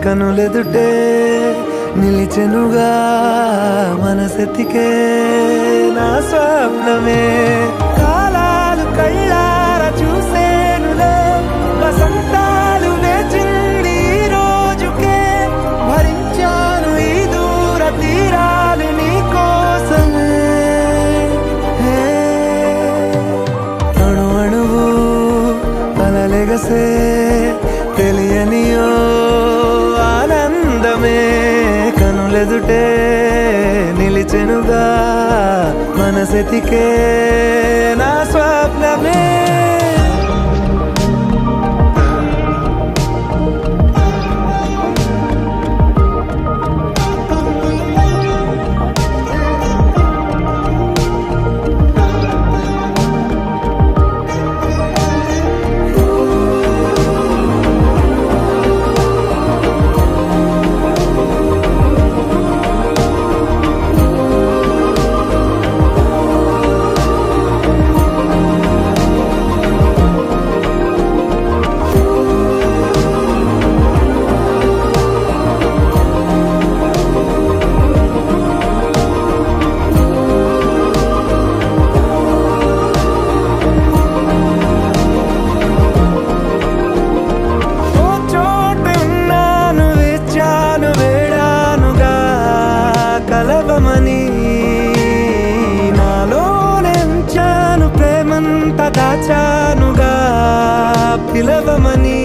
కనులెదుటే నిలిచెనుగా మనసెతికే నా స్వప్నమే కాలాలు కళ్ళార చూసేనులే వసంతాలు వేచిండి ఈ రోజుకే భరించాను ఈ దూర తీరాలు నీ కోసమే అణు అణువు అలలెగసే తెలియనియో ఆనందమే కనులెదుటే నిలిచెనుగా మనసెతికే నా స్వప్నమే నాలోనెంచాను ప్రేమంత దాచానుగా పిలవమని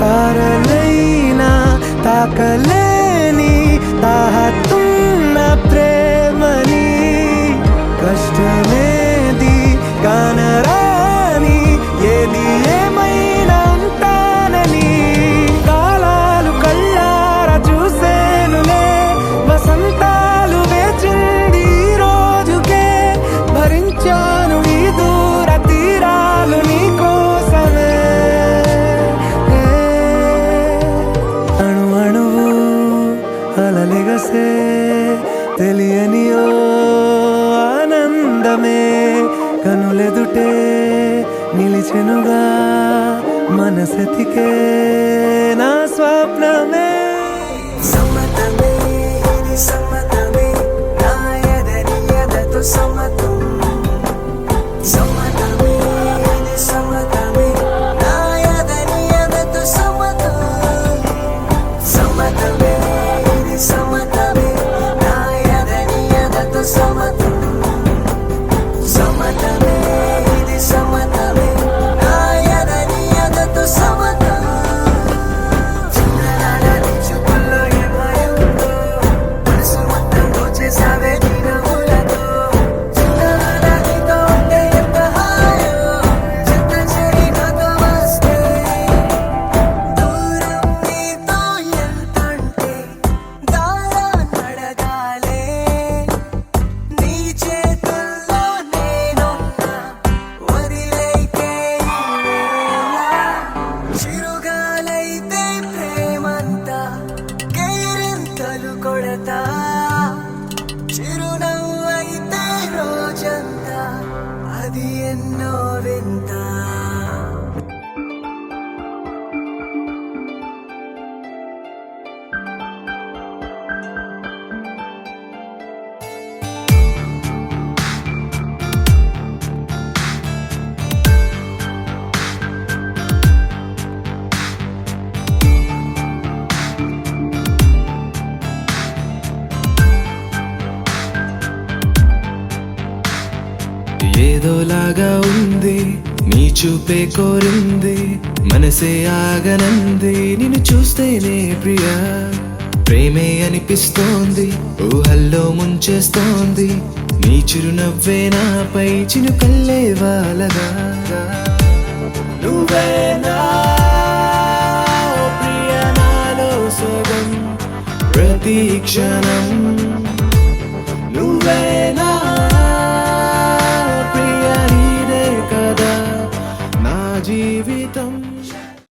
తారలైనా తాకలేని తాహతున్న ప్రేమని కష్టమేది కానరాని ఏది ఏమైనా ఉంటానని కాలాలు కళ్ళార చూసేనులే వసంతాలు వేచిండి ఈ రోజుకే భరించాను ఈ దూర తీరాలు నీ కోసమే అణు అణువు అలలెగసే తెలియనియో ఆనందమే కనులెదుటే నిలిచెనుగా మనసెతికే నా స్వప్నమే సమ్మతమే ఇది సమ్మతమే నా ఎదరి ఎదతో సమ్మతం సమ్మతమే ఇది సమ్మతమే నా ఎదరి ఎదతో సమ్మతం సమ్మతమే ఇది సమ్మతమే నా ఎదరి ఎదతో సమ్మతం సమ్మతమే ఇది సమ్మతమే నా ఎదరి ఎదతో సమ్మతం చిరుగాలైతే ప్రేమంతా కేరింతలు కొడతా చిరునవ్వైతే రోజంతా అది ఎన్నో వింత ఏదోలాగా ఉంది నీ చూపే కోరింది మనసే ఆగనంది నిన్ను చూస్తేనే ప్రియా ప్రేమే అనిపిస్తోంది ఊహల్లో ముంచేస్తోంది నీ చిరునవ్వే నాపై చినుకల్లే వాలగా నువ్వే నా